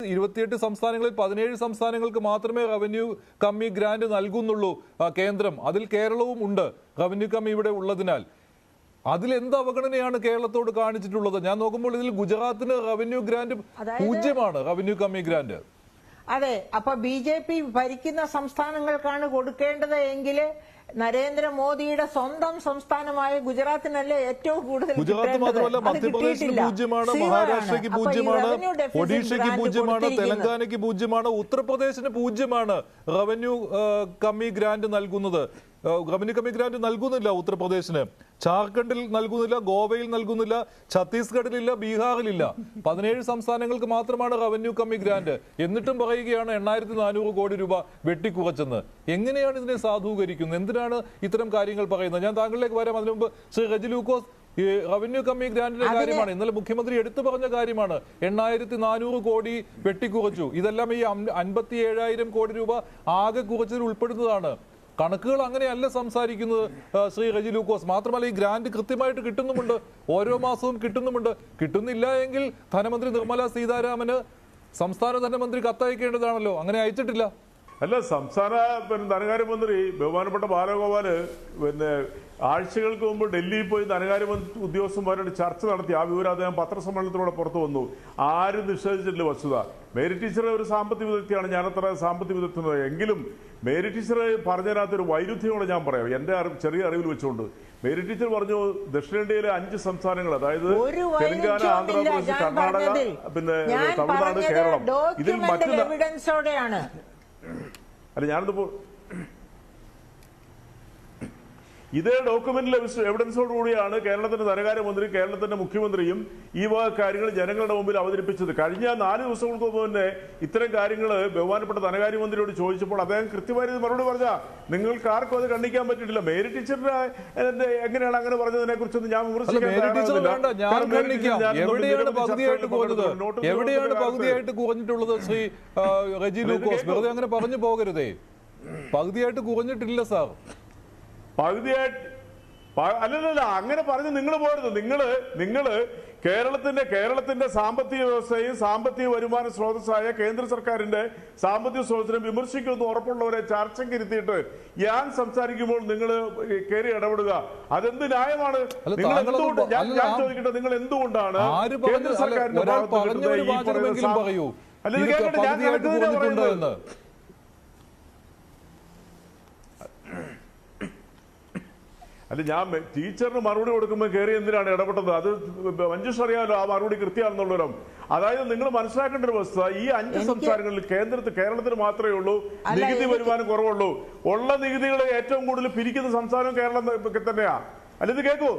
28 സംസ്ഥാനങ്ങളിൽ 17 സംസ്ഥാനങ്ങൾക്ക് മാത്രമേ റവന്യൂ കമ്മി ഗ്രാന്റ് നൽകുന്നുള്ളൂ കേന്ദ്രം. അതിൽ കേരളവും ഉണ്ട്. റവന്യൂ കമ്മി ഇവിടെ ഉള്ളതിനാൽ അതിലെന്ത് അവഗണനയാണ് കേരളത്തോട് കാണിച്ചിട്ടുള്ളത്? ഞാൻ നോക്കുമ്പോൾ ഇതിൽ ഗുജറാത്തിന് റവന്യൂ ഗ്രാന്റ് 0 റവന്യൂ കമ്മി ഗ്രാന്റ്. അതെ, അപ്പൊ BJP ഭരിക്കുന്ന സംസ്ഥാനങ്ങൾക്കാണ് കൊടുക്കേണ്ടത് എങ്കിൽ നരേന്ദ്രമോദിയുടെ സ്വന്തം സംസ്ഥാനമായ ഗുജറാത്തിനല്ലേ ഏറ്റവും കൂടുതൽ. ഗുജറാത്ത് മാത്രമല്ല, മധ്യപ്രദേശിന് 0, മഹാരാഷ്ട്രയ്ക്ക് 0, ഒഡീഷയ്ക്ക് 0, തെലങ്കാനയ്ക്ക് 0, ഉത്തർപ്രദേശിന് 0 റവന്യൂ കമ്മി ഗ്രാന്റ് നൽകുന്നത്. റവന്യൂ കമ്മി ഗ്രാന്റ് നൽകുന്നില്ല ഉത്തർപ്രദേശിന്, ജാർഖണ്ഡിൽ നൽകുന്നില്ല, ഗോവയിൽ നൽകുന്നില്ല, ഛത്തീസ്ഗഡിലില്ല, ബീഹാറിലില്ല. 17 സംസ്ഥാനങ്ങൾക്ക് മാത്രമാണ് റവന്യൂ കമ്മി ഗ്രാന്റ്. എന്നിട്ടും പറയുകയാണ് 8400 കോടി രൂപ വെട്ടിക്കുറച്ചെന്ന്. എങ്ങനെയാണ് ഇതിനെ സാധൂകരിക്കുന്നത്? എന്തിനാണ് ഇത്തരം കാര്യങ്ങൾ പറയുന്നത്? ഞാൻ താങ്കളിലേക്ക് വരാം. അതിനു മുമ്പ് ശ്രീ റെജി ലൂക്കോസ്, ഈ റവന്യൂ കമ്മി ഗ്രാന്റിന്റെ കാര്യമാണ് ഇന്നലെ മുഖ്യമന്ത്രി എടുത്തു പറഞ്ഞ കാര്യമാണ്. 8400 കോടി വെട്ടിക്കുറച്ചു. ഇതെല്ലാം ഈ 57,000 കോടി രൂപ ആകെ കുറച്ചതിൽ ഉൾപ്പെടുന്നതാണ്. കണക്കുകൾ അങ്ങനെയല്ല സംസാരിക്കുന്നത് ശ്രീ റെജി ലൂക്കോസ്. മാത്രമല്ല, ഈ ഗ്രാന്റ് കൃത്യമായിട്ട് കിട്ടുന്നുമുണ്ട്, ഓരോ മാസവും കിട്ടുന്നുമുണ്ട്. കിട്ടുന്നില്ല എങ്കിൽ ധനമന്ത്രി നിർമ്മല സീതാരാമന് സംസ്ഥാന ധനമന്ത്രി കത്തയക്കേണ്ടതാണല്ലോ. അങ്ങനെ അയച്ചിട്ടില്ല. അല്ല, സംസ്ഥാന ധനകാര്യമന്ത്രി ബഹുമാനപ്പെട്ട ബാലഗോപാല് ആഴ്ചകൾക്ക് മുമ്പ് ഡൽഹിയിൽ പോയി ധനകാര്യമന്ത്രി ഉദ്യോഗസ്ഥന്മാരോട് ചർച്ച നടത്തി. ആ വിവരം അദ്ദേഹം പത്രസമ്മേളനത്തിലൂടെ പുറത്തു വന്നു. ആരും നിഷേധിച്ചിട്ടില്ല വസ്തുത. മേരി ടീച്ചർ ഒരു സാമ്പത്തിക വിദഗ്ധയാണ്, ഞാനത്ര സാമ്പത്തിക വിദഗ്ധ എങ്കിലും മേരി ടീച്ചർ പറഞ്ഞതിനകത്തൊരു വൈരുദ്ധ്യമാണ് ഞാൻ പറയാം. എന്റെ ചെറിയ അറിവിൽ വെച്ചുകൊണ്ട് മേരി ടീച്ചർ പറഞ്ഞു, ദക്ഷിണേന്ത്യയിലെ 5 സംസ്ഥാനങ്ങൾ, അതായത് തെലങ്കാന, ആന്ധ്രാപ്രദേശ്, കർണാടക, പിന്നെ തമിഴ്നാട്, കേരളം, ഇതിൽ മറ്റു അല്ല ഞാനിപ്പോ ഇതേ ഡോക്യുമെന്റിലെ എവിഡൻസോട് കൂടിയാണ് കേരളത്തിന്റെ ധനകാര്യമന്ത്രി, കേരളത്തിന്റെ മുഖ്യമന്ത്രിയും ഈ വക കാര്യങ്ങൾ ജനങ്ങളുടെ മുമ്പിൽ അവതരിപ്പിച്ചത്. കഴിഞ്ഞ 4 ദിവസങ്ങൾക്ക് മുമ്പ് തന്നെ ഇത്തരം കാര്യങ്ങൾ ബഹുമാനപ്പെട്ട ധനകാര്യമന്ത്രിയോട് ചോദിച്ചപ്പോൾ അദ്ദേഹം കൃത്യമായി മറുപടി പറഞ്ഞ, നിങ്ങൾക്ക് ആർക്കും അത് കണ്ണിക്കാൻ പറ്റിയിട്ടില്ല. മേരി ടീച്ചറിന്റെ എങ്ങനെയാണ് അങ്ങനെ പറഞ്ഞതിനെ കുറിച്ചൊന്നും ഞാൻ എവിടെയാണ് പകുതിയായിട്ട് കുറഞ്ഞിട്ടുള്ളത്? ശ്രീ റെജി ലൂക്കോസ്, വെറുതെ അങ്ങനെ പറഞ്ഞു പോകരുതേ. പകുതിയായിട്ട് കുറഞ്ഞിട്ടില്ല സാർ. പകുതിയായിട്ട് അല്ലല്ല, അങ്ങനെ പറഞ്ഞ് നിങ്ങൾ പോരുത്. നിങ്ങള് കേരളത്തിന്റെ സാമ്പത്തിക വ്യവസ്ഥയും സാമ്പത്തിക വരുമാന സ്രോതസ്സായ കേന്ദ്ര സർക്കാരിന്റെ സാമ്പത്തിക സ്രോതസ്സിനെ വിമർശിക്കുമെന്ന് ഉറപ്പുള്ളവരെ ചർച്ചയ്ക്ക് ഇരുത്തിയിട്ട് ഞാൻ സംസാരിക്കുമ്പോൾ നിങ്ങൾ കയറി ഇടപെടുക, അതെന്ത് ന്യായമാണ്? ഞാൻ ചോദിക്കട്ടെ, നിങ്ങൾ എന്തുകൊണ്ടാണ് കേന്ദ്ര സർക്കാരിന്റെ അല്ല ഇത് കേൾക്കട്ടെ, ഞാൻ പറയുന്നത്. അല്ല, ഞാൻ ടീച്ചറിന് മറുപടി കൊടുക്കുമ്പോൾ കയറി എന്തിനാണ് ഇടപെട്ടത്? അത് മഞ്ജുഷ് അറിയാമല്ലോ ആ മറുപടി കൃത്യമാണെന്നുള്ളവരോ. അതായത് നിങ്ങൾ മനസ്സിലാക്കേണ്ട ഒരു വസ്തുത, ഈ 5 സംസ്ഥാനങ്ങളിൽ കേരളത്തിന് മാത്രമേ ഉള്ളൂ നികുതി വരുമാനം കുറവുള്ളൂ. ഉള്ള നികുതികളെ ഏറ്റവും കൂടുതൽ പിരിക്കുന്ന സംസ്ഥാനം കേരളം തന്നെയാ. അല്ല, ഇത് കേൾക്കൂ,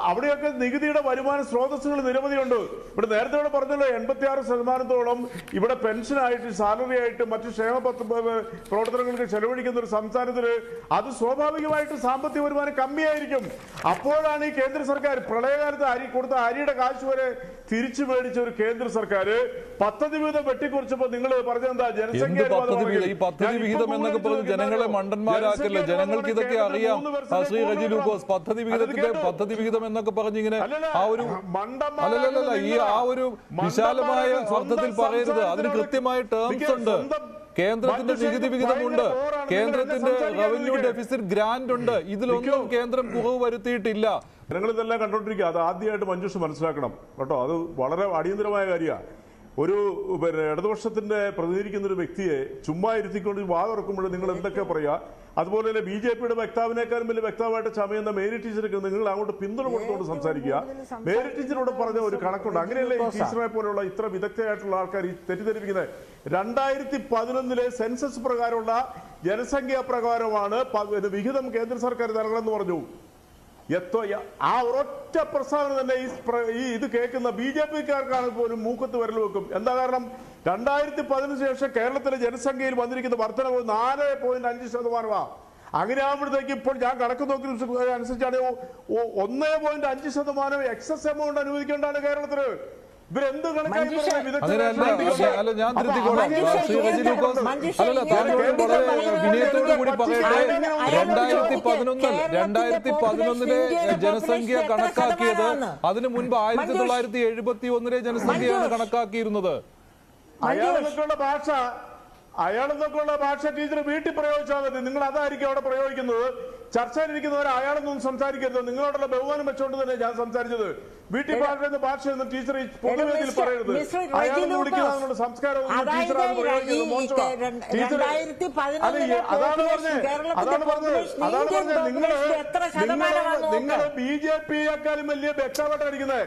അവിടെയൊക്കെ നികുതിയുടെ വരുമാന സ്രോതസ്സുകൾ നിരവധിയുണ്ട്. ഇവിടെ നേരത്തെ ഇവിടെ പറഞ്ഞല്ലോ, 86% ഇവിടെ പെൻഷനായിട്ട്, സാലറി ആയിട്ട്, മറ്റു ക്ഷേമ പ്രവർത്തനങ്ങൾക്ക് ചെലവഴിക്കുന്ന ഒരു സംസ്ഥാനത്തിന് അത് സ്വാഭാവികമായിട്ട് സാമ്പത്തിക വരുമാനം കമ്മിയായിരിക്കും. അപ്പോഴാണ് ഈ കേന്ദ്ര സർക്കാർ പ്രളയകാലത്ത് കൊടുത്ത അരിയുടെ കാശ് വരെ തിരിച്ചു മേടിച്ച ഒരു കേന്ദ്ര സർക്കാർ പദ്ധതി വിഹിതം വെട്ടിക്കുറിച്ചപ്പോൾ നിങ്ങൾ പറഞ്ഞെന്താ? ജനസംഖ്യ ജനങ്ങളെ മണ്ടന്മാരാക്കില്ല. ജനങ്ങൾക്ക് ഇതൊക്കെ അറിയാം. ശ്രീ റെജി ലൂക്കോസ്, പദ്ധതി വിഹിതം എന്നൊക്കെ പറഞ്ഞിങ്ങനെ ആ ഒരു വിശാലമായ അർത്ഥത്തിൽ പറയരുത്. അതിന് കൃത്യമായ ടേംസ് ഉണ്ട്. കേന്ദ്രത്തിന്റെ നികുതി വിഹിതമുണ്ട്, കേന്ദ്രത്തിന്റെ റവന്യൂ ഡെഫിസിറ്റ് ഗ്രാന്റ് ഉണ്ട്. ഇതിലൊന്നും കേന്ദ്രം കുറവ് വരുത്തിയിട്ടില്ല. ജനങ്ങൾ ഇതെല്ലാം കണ്ടോണ്ടിരിക്കുക. അത് ആദ്യമായിട്ട് മഞ്ജുഷ് മനസ്സിലാക്കണം കേട്ടോ. അത് വളരെ അടിയന്തരമായ കാര്യമാണ്. ഒരു ഇടതുപക്ഷത്തിന്റെ പ്രതിനിധിക്കുന്ന ഒരു വ്യക്തിയെ ചുമ്മാ ഇരുത്തിക്കൊണ്ട് വാ തുറക്കുമ്പോൾ നിങ്ങൾ എന്തൊക്കെ പറയാ? അതുപോലെ തന്നെ BJPയുടെ വക്താവിനേക്കാളും വലിയ വ്യക്തമായിട്ട് ചമയുന്ന മേരി ടീച്ചർക്ക് നിങ്ങൾ അങ്ങോട്ട് പിന്തുണ കൊടുത്തുകൊണ്ട് സംസാരിക്കുക. മേരി ടീച്ചറോട് പറഞ്ഞ ഒരു കണക്കുണ്ട്. അങ്ങനെയല്ല ഈ ടീച്ചറെ പോലെയുള്ള ഇത്ര വിദഗ്ധയായിട്ടുള്ള ആൾക്കാർ ഈ തെറ്റിദ്ധരിപ്പിക്കുന്നത്. 2011 സെൻസസ് പ്രകാരമുള്ള ജനസംഖ്യാ പ്രകാരമാണ് വിഹിതം കേന്ദ്ര സർക്കാർ നൽകണമെന്ന് പറഞ്ഞു. ആ ഒരൊറ്റ പ്രസ്താവന തന്നെ ഈ ഇത് കേൾക്കുന്ന BJPക്കാർക്കാണ് പോലും മൂക്കത്ത് വിരൽ വെക്കും. എന്താ കാരണം? 2010 ശേഷം കേരളത്തിലെ ജനസംഖ്യയിൽ വന്നിരിക്കുന്ന വർധനവ് 4.5%. അങ്ങനെ ആകുമ്പോഴത്തേക്ക് ഇപ്പോൾ ഞാൻ കണക്ക് നോക്കി അനുസരിച്ചാണ് 1.5% എക്സസ് എമൗണ്ട് അനുവദിക്കേണ്ടതാണ് കേരളത്തിന്. ഇവരെന്ത് വിനയത്തോടു കൂടി പറയട്ടെ, 2011 ജനസംഖ്യ കണക്കാക്കിയത് അതിനു മുൻപ് 1971 ജനസംഖ്യയാണ് കണക്കാക്കിയിരുന്നത്. അയാളെന്നൊക്കെയുള്ള ഭാഷ ടീച്ചർ വീട്ടിൽ പ്രയോഗിച്ചാൽ മതി. നിങ്ങൾ അതായിരിക്കും അവിടെ പ്രയോഗിക്കുന്നത്. ചർച്ചയിലിരിക്കുന്നവർ അയാളൊന്നും സംസാരിക്കരുത്. നിങ്ങളോടുള്ള ബഹുമാനം വെച്ചുകൊണ്ട് തന്നെ ഞാൻ സംസാരിച്ചത്. വീട്ടിൽ പറയുന്ന ഭാഷയൊന്നും ടീച്ചർ ഈ പൊതുവേദിയിൽ പറയരുത്. അയാളെന്ന് വിളിക്കുന്ന സംസ്കാരം ടീച്ചർ പ്രയോഗിക്കുന്നത് മോശമാണ്. ടീച്ചർ അതാണ് പറഞ്ഞത്. നിങ്ങള് BJP-യേക്കാളും വലിയ വ്യക്തമായിട്ടായിരിക്കുന്നത്.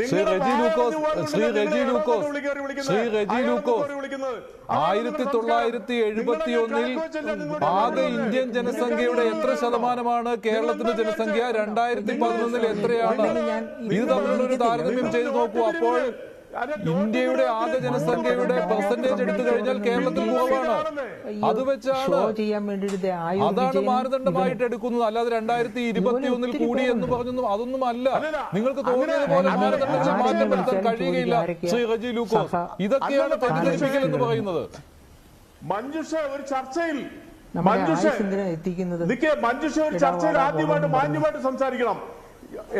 ശ്രീ റെജി ലൂക്കോസ് 1971 ആകെ ഇന്ത്യൻ ജനസംഖ്യയുടെ എത്ര ശതമാനമാണ് കേരളത്തിന്റെ ജനസംഖ്യ? 2011 എത്രയാണ്? ഇത് തമ്മിലുള്ള ഒരു താരതമ്യം ചെയ്ത് നോക്കൂ. അപ്പോൾ ഇന്ത്യയുടെ ആകെ ജനസംഖ്യയുടെ പെർസെന്റേജ് എടുത്തു കഴിഞ്ഞാൽ കേരളത്തിൽ കുറവാണ്. അത് വെച്ചാണ് അതാണ് മാനദണ്ഡമായിട്ട് എടുക്കുന്നത്. അല്ലാതെ 2021 കൂടി എന്ന് പറഞ്ഞു അതൊന്നും അല്ല. നിങ്ങൾക്ക് തോന്നിയതുപോലെ മാനദണ്ഡങ്ങൾ മാറ്റം വരുത്താൻ കഴിയുകയില്ല. ശ്രീ റെജി ലൂക്കോസ്, ഇതൊക്കെയാണ് തെറ്റിദ്ധരിപ്പിക്കൽ എന്ന് പറയുന്നത്. മഞ്ജുഷ ഒരു ചർച്ചയിൽ ആദ്യമായിട്ട് മാന്യമായിട്ട് സംസാരിക്കണം.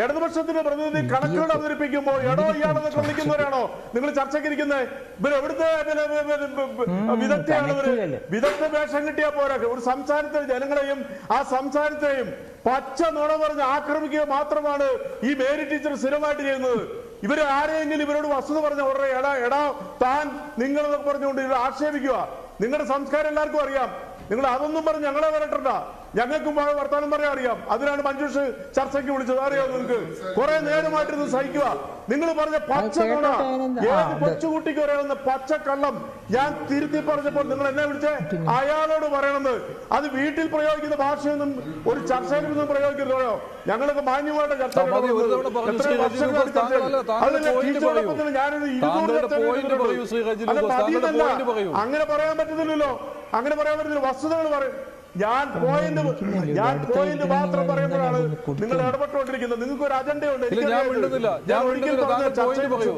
ഇടതുപക്ഷത്തിന്റെ പ്രതിനിധി കണക്കുകൾ അവതരിപ്പിക്കുമ്പോൾ ഇയാളെന്നൊക്കെ വിളിക്കുന്നവരാണോ നിങ്ങൾ ചർച്ചയ്ക്ക് ഇരിക്കുന്നത്? ഇവര് എവിടുത്തെ വിദഗ്ധയാണ്? വിദഗ്ധ വേഷം കിട്ടിയാൽ പോരാ. ഒരു സംസ്ഥാനത്തെ ജനങ്ങളെയും ആ സംസ്ഥാനത്തെയും പച്ച നുണ പറഞ്ഞ് ആക്രമിക്കുക മാത്രമാണ് ഈ മേരി ടീച്ചർ സ്ഥിരമായിട്ട് ചെയ്യുന്നത്. ഇവര് ആരെയെങ്കിലും ഇവരോട് വസ്തുത പറഞ്ഞ ഉടനെ എടാ താൻ നിങ്ങളെന്നൊക്കെ പറഞ്ഞുകൊണ്ട് ഇവർ ആക്ഷേപിക്കുക. നിങ്ങളുടെ സംസ്കാരം എല്ലാവർക്കും അറിയാം. നിങ്ങൾ അതൊന്നും പറഞ്ഞ് ഞങ്ങളെ വരട്ടണ്ട. ഞങ്ങൾക്കും വർത്താനം പറയാൻ അറിയാം. അതിനാണ് മഞ്ജുഷ് ചർച്ചയ്ക്ക് വിളിച്ചത്. അറിയാം നിങ്ങൾക്ക് കുറെ നേരമായിട്ടിരുന്ന് സഹിക്കുക. നിങ്ങൾ പറഞ്ഞ പച്ച നുണ, ഏത് കൊച്ചുകുട്ടിക്ക് അറിയാവുന്ന പച്ചക്കള്ളം ഞാൻ തിരുത്തി പറഞ്ഞപ്പോൾ നിങ്ങൾ എന്നെ വിളിച്ചേ അയാളോട് പറയണമെന്ന്. അത് വീട്ടിൽ പ്രയോഗിക്കുന്ന ഭാഷയൊന്നും ഒരു ചർച്ചയിലൊന്നും പ്രയോഗിക്കരുതോ. ഞങ്ങളൊക്കെ മാന്യമായിട്ട് ചർച്ച ഞാനൊരു 200 അങ്ങനെ പറയാൻ പറ്റുന്നില്ലല്ലോ. അങ്ങനെ പറയാൻ പറ്റുന്നില്ല. വസ്തുതകൾ പറയും. ഞാൻ പോയിന്റ് മാത്രം പറയുമ്പോഴാണ് നിങ്ങൾ ഇടപെട്ടുകൊണ്ടിരിക്കുന്നത്. നിങ്ങൾക്ക് ഒരു അജണ്ടയുണ്ട്. ഞാൻ ഒരിക്കൽ പറഞ്ഞ ചർച്ചയിൽ